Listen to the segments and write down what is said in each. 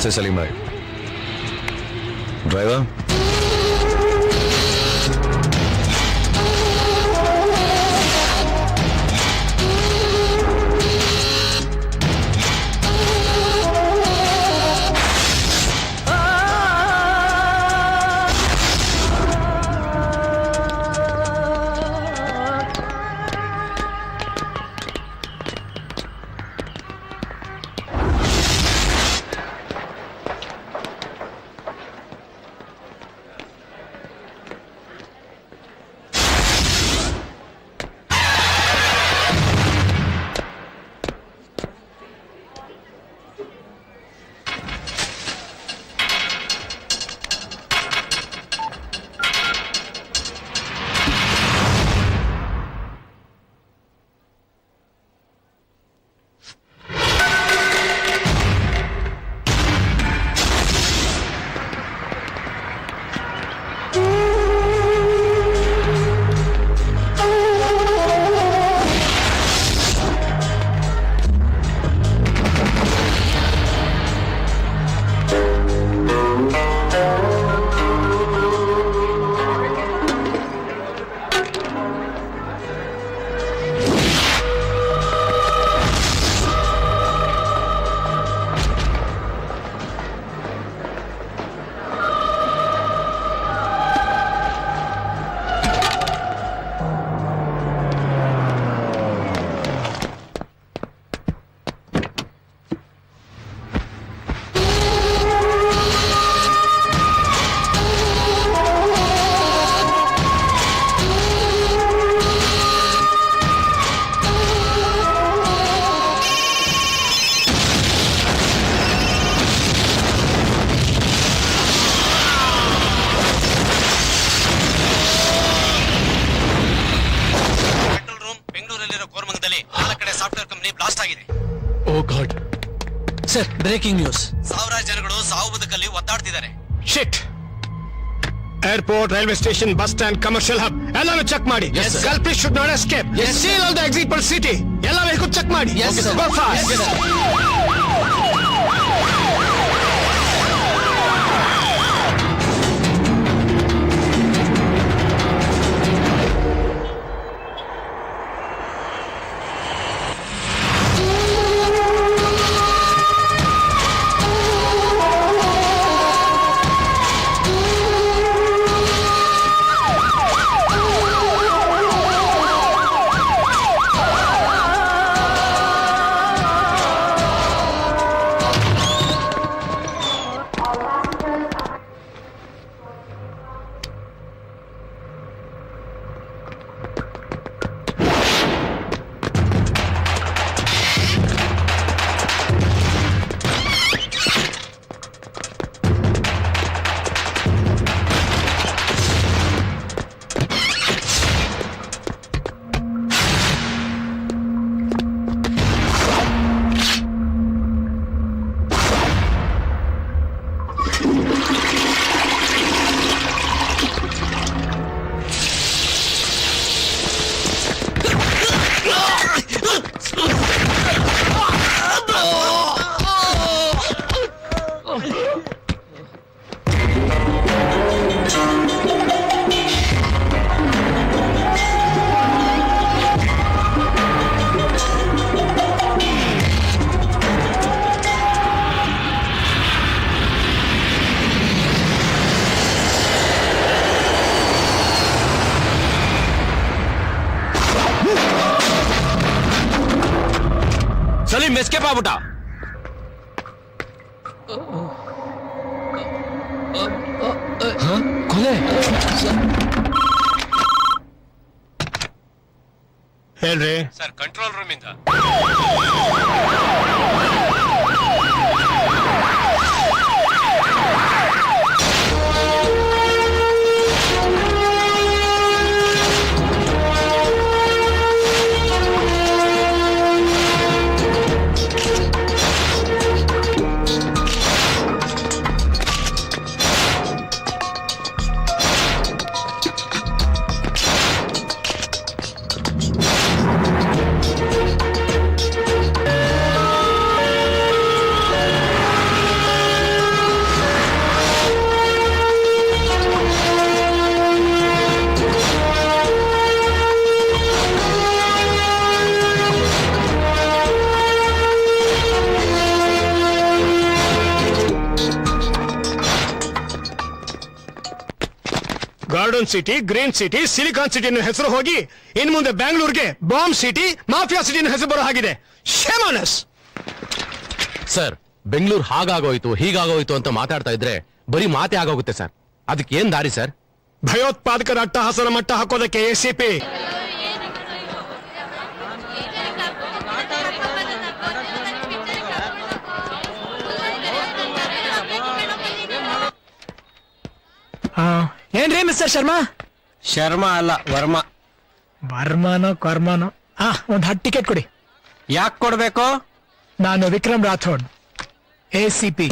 नमस्ते सलीम भाई। Driver sir, breaking news. ಸಾವಿರಾರು ಜನಗಳು ಸಾವು ಬದುಕಲ್ಲಿ ಒದ್ದಾಡ್ತಿದ್ದಾರೆ. Shit. Airport, railway station, bus stand, commercial hub ಎಲ್ಲಾನು ಚೆಕ್ ಮಾಡಿ. Culprit should not escape. Seal all the exit for city. ಎಲ್ಲ ವೆಹಿಕಲ್ ಚೆಕ್ ಮಾಡಿ. Go fast. ಸಲೀಂ ಎಸ್ಕೇಪ್ ಆಗ್ಬಿಟ್ಟ. ಕೊಲೆ. ಹೇಳ್ರಿ. ಸರ್, ಕಂಟ್ರೋಲ್ ರೂಮ್ ಇಂದ garden city, green city, silicon city ಅನ್ನೋ ಹೆಸರು ಹೋಗಿ ಇನ್ ಮುಂದೆ ಬ್ಯಾಂಗ್ಳೂರ್ಗೆ ಬಾಂಬ್ ಸಿಟಿ, ಮಾಫಿಯಾ ಸಿಟಿ ಅನ್ನೋ ಹೆಸರು ಬರೋ ಹಾಗಿದೆ. ಶೇಮನಸ್. ಸರ್, ಬೆಂಗಳೂರು ಹಾಗಾಗೋಯ್ತು ಹೀಗಾಗೋಯ್ತು ಅಂತ ಮಾತಾಡ್ತಾ ಇದ್ರೆ ಬರೀ ಮಾತೆ ಆಗೋಗುತ್ತೆ ಸರ್. ಅದಕ್ಕೆ ಏನ್ ದಾರಿ ಸರ್? ಭಯೋತ್ಪಾದಕರ ಅಟ್ಟಹಾಸನ ಮಟ್ಟ ಹಾಕೋದಕ್ಕೆ ಎಸಿಪಿ. ಏನ್ರಿ ಮಿಸ್ಟರ್ ಶರ್ಮಾ? ಶರ್ಮಾ ಅಲ್ಲ, ವರ್ಮಾ. ವರ್ಮಾನೋ ಕರ್ಮಾನೋ. ಒಂದ್ 10 ಟಿಕೆಟ್ ಕೊಡಿ. ಯಾಕೆ ಕೊಡ್ಬೇಕು? ನಾನು ವಿಕ್ರಮ್ ರಾಥೋಡ್, ಎಸಿಪಿ.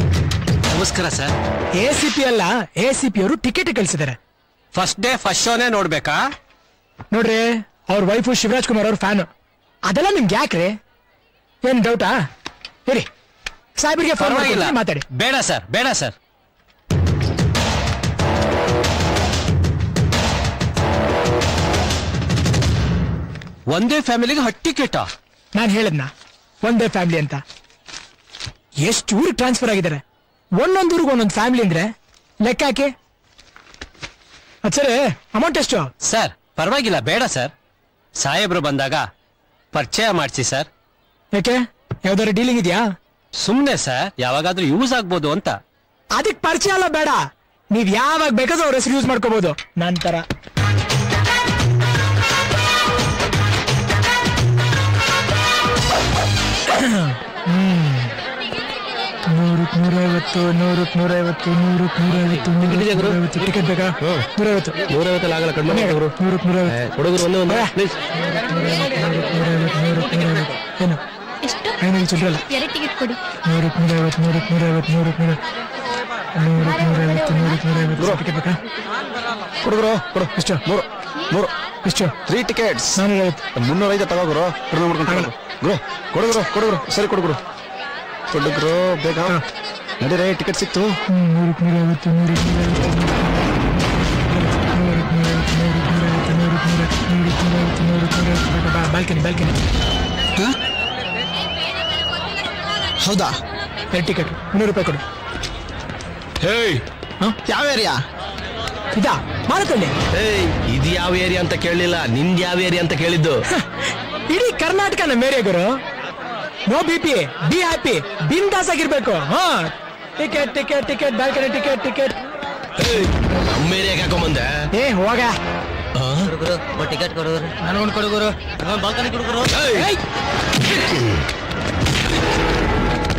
ನಮಸ್ಕಾರ ಸರ್. ಎಸಿಪಿ ಅಲ್ಲ, ಎಸಿಪಿ ಅವರು ಟಿಕೆಟ್ ಕಳಿಸಿದ್ದಾರೆ. ಫಸ್ಟ್ ಡೇ ಫಸ್ಟ್ ಶೋನೇ ನೋಡ್ಬೇಕಾ? ನೋಡ್ರಿ, ಅವ್ರ ವೈಫು ಶಿವರಾಜ್ ಕುಮಾರ್ ಅವ್ರ ಫ್ಯಾನ್. ಅದೆಲ್ಲ ನಿಮ್ಗೆ ಯಾಕ್ರಿ? ಏನ್ ಡೌಟಾ? ಇರಿ, ಸಾಹೇಬ್ರಿಗೆ ಫೋನ್ ಪರವಾಗಿಲ್ಲ, ಮಾತಾಡಿ. ಬೇಡ ಸರ್, ಬೇಡ ಸರ್. ಒಂದೇ ಫ್ಯಾಮಿಲಿಗೆ 10 ಟಿಕೆಟ್? ನಾನು ಹೇಳದ್ನ ಒಂದೇ ಫ್ಯಾಮಿಲಿ ಅಂತ. ಎಷ್ಟು ಊರಿಗೆ ಟ್ರಾನ್ಸ್ಫರ್ ಆಗಿದ್ದಾರೆ. ಒಂದೊಂದು ಊರಿಗೆ ಒಂದೊಂದು ಫ್ಯಾಮಿಲಿ ಅಂದ್ರೆ ಲೆಕ್ಕ ಹಾಕಿ. ಸರಿ, ಅಮೌಂಟ್ ಎಷ್ಟು? ಸರ್ ಪರವಾಗಿಲ್ಲ, ಬೇಡ ಸರ್. ಸಾಹೇಬ್ರು ಬಂದಾಗ ಪರಿಚಯ ಮಾಡಿಸಿ ಸರ್. ಯಾಕೆ, ಯಾವ್ದಾದ್ರು ಡೀಲಿಂಗ್ ಇದೆಯಾ? ಸುಮ್ನೆ ಸರ್, ಯಾವಾಗಾದ್ರೂ ಯೂಸ್ ಆಗ್ಬೋದು ಅಂತ. ಅದಕ್ಕೆ ಪರಿಚಯ ಅಲ್ಲ, ಬೇಡ. ನೀವ್ ಯಾವಾಗ ಬೇಕಾದ್ರೂ ಅವ್ರ ಹೆಸರು ಯೂಸ್ ಮಾಡ್ಕೋಬಹುದು. ನಂತರ ನೂರಕ್ಕೆ 150 ಟಿಕೆಟ್ ಬೇಕಾ? 150 ಆಗಲ್ಲ, ಕಡಿಮೆ ಹುಡುಗರು ಒಂದು ಪ್ಲೀಸ್. ಏನು ಎಷ್ಟು? ಐನೂರು ಚಿಲ್ಲರಲ್ಲ. 2 ಟಿಕೆಟ್ ಕೊಡಿ. 150 ಟಿಕೆಟ್ ಬೇಕಾ? ಹುಡುಗರು ಕೊಡು. ಎಷ್ಟು? ಮೂರು ಎಷ್ಟು? 3 ಟಿಕೆಟ್ಸ್. 450. 305 ತಗೋಗುರು. ಕಡಿಮೆ ಮಾಡ್ಕೊಂಡು ಕೊಡುಗರು. ಸರಿ ಕೊಡುಗರು ಬೇಗ ನಡೀರೇ, ಟಿಕೆಟ್ ಸಿಕ್ತು. 150. ಬಾಲ್ಕನಿ. ಹೌದಾ? 2 ಟಿಕೆಟ್ 100 ರೂಪಾಯಿ ಕೊಡು. ಹೇಯ್, ಯಾವ ಏರಿಯಾ ಇದಾ? ಮಾರತಳ್ಳಿ. ಇದು ಯಾವ ಏರಿಯಾ ಅಂತ ಕೇಳಲಿಲ್ಲ, ನಿಂದ್ ಯಾವ ಏರಿಯಾ ಅಂತ ಕೇಳಿದ್ದು. ಇಡೀ ಕರ್ನಾಟಕ ನಮ್ಮ ಏರಿಯಾಗರು. ನೋ ಬಿಪಿ, ಬಿ ಹ್ಯಾಪಿ, ಬಿಂದಾಸ್ ಆಗಿರ್ಬೇಕು. Ticket balcony ticket. ನಮ್ಮ ಏರಿಯಾಗೆ ಹಾಕೊಂಬಂದೆ. ಹೋಗ. ಟಿಕೆಟ್ ಕೊಡುಗರು, ನನಗೊಂದು ಕೊಡುಗರು, ಬಾಲ್ಕನಿ ಕೊಡುಗರು.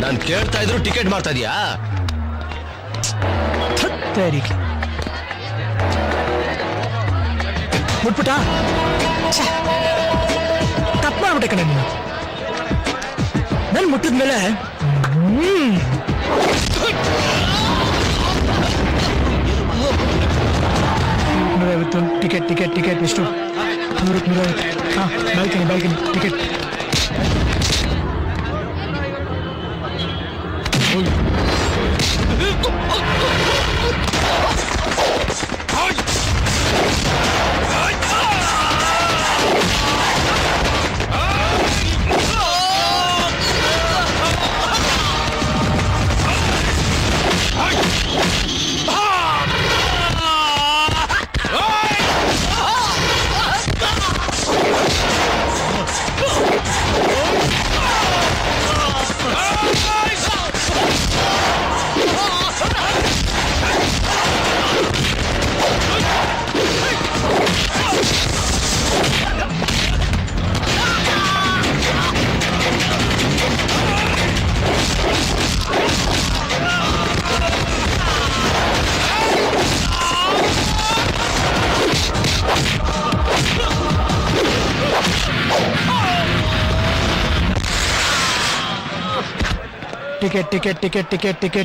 ನಾನ್ ಕೇಳ್ತಾ ಇದ್ರು ಟಿಕೆಟ್ ಮಾಡ್ತಾ ಇದೀಯಾ? ಮುಟ್ಬಿಟ್ಟ. ತಪ್ಪು ಮಾಡ್ಬಿಟ್ಟೆ ಕಣ ನೀನು. ನನ್ ಮುಟ್ಟಿದ್ಮೇಲೆ ಟಿಕೆಟ್ ಎಷ್ಟು? 150. Balcony ticket.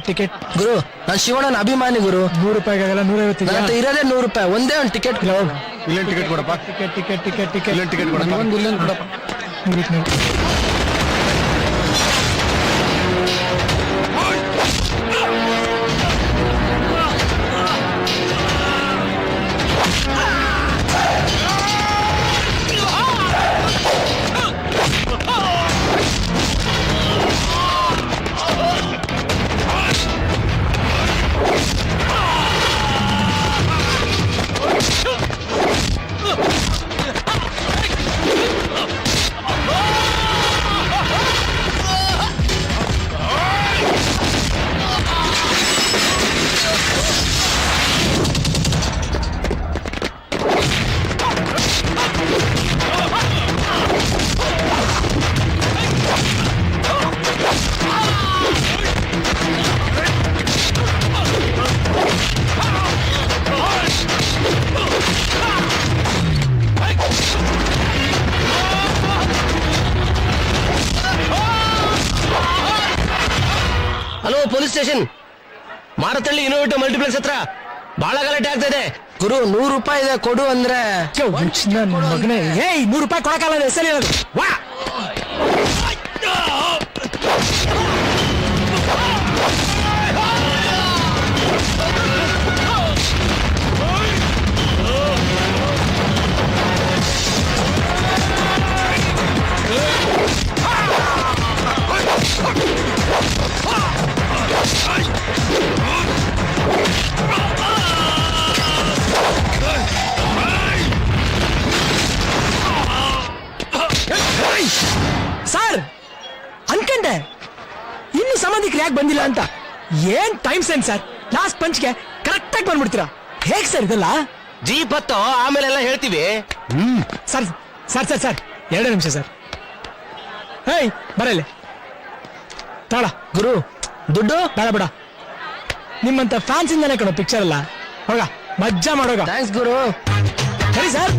ಟಿಕೆಟ್. ಗುರು, ನಾನು ಶಿವಣ್ಣನ ಅಭಿಮಾನಿ ಗುರು. 100 ರೂಪಾಯಿಗಾಗಲ್ಲ, 150. ನನ್ನ ಹತ್ರ ಇರೋದೇ 100 ರೂಪಾಯಿ. ಒಂದೇ ಒಂದು ಟಿಕೆಟ್. ಇಲ್ಲೊಂದು ಟಿಕೆಟ್ ಕೊಡಪ್ಪ. ಟಿಕೆಟ್. ಇಲ್ಲೊಂದು ಟಿಕೆಟ್ ಕೊಡಪ್ಪ. ಇಲ್ಲೊಂದು ಕೊಡಪ್ಪ. 100. ಸ್ಟೇಷನ್ ಮಾರತಳ್ಳಿ ಇನೋವೇಟಿವ್ ಮಲ್ಟಿಪ್ಲೆಕ್ಸ್ ಹತ್ರ ಬಹಳ ಗಲಾಟೆ ಆಗ್ತಾ ಇದೆ. ಗುರು 100 ರೂಪಾಯಿ ಇದೆ ಕೊಡು ಅಂದ್ರೆ ಮಗನೇ ಏಯ್ 100 ರೂಪಾಯಿ ಕೊಡಕ್ಕಾಗಲ್ಲ ಹೆಸರು ಹೇಳೋದು ವಾ ಸರ್ ಅನ್ಕಂಡೆ ಇನ್ನು ಸಂಬಂಧಿಕರು ಯಾಕೆ ಬಂದಿಲ್ಲ ಅಂತ. ಏನ್ ಟೈಮ್ ಸೆನ್ಸ್ ಸರ್, ಲಾಸ್ಟ್ ಪಂಚ್ಗೆ ಕರೆಕ್ಟ್ ಆಗಿ ಬಂದ್ಬಿಡ್ತೀರಾ. ಹೇಗ್ ಸರ್ ಇದೆಲ್ಲ? ಜೀಪ್ ಹತ್ತೋ ಆಮೇಲೆಲ್ಲ ಹೇಳ್ತೀವಿ. ಸರ್ ಸರ್ ಸರ್ ಸರ್ 2 ನಿಮಿಷ ಸರ್. ಹೇಯ್ ಬರಲ್ಲ ತಾಳ ಗುರು ದುಡ್ಡು ಬೇಡ ಬೇಡ, ನಿಮ್ಮಂತ ಫ್ಯಾನ್ಸ್ ಇಂದಾನೆ ಕಣೋ ಪಿಕ್ಚರ್ ಅಲ್ಲ. ಹೋಗ ಮಜ್ಜಾ ಮಾಡೋಗ. ಥ್ಯಾಂಕ್ಸ್ ಗುರು. ಸರಿ ಸರ್.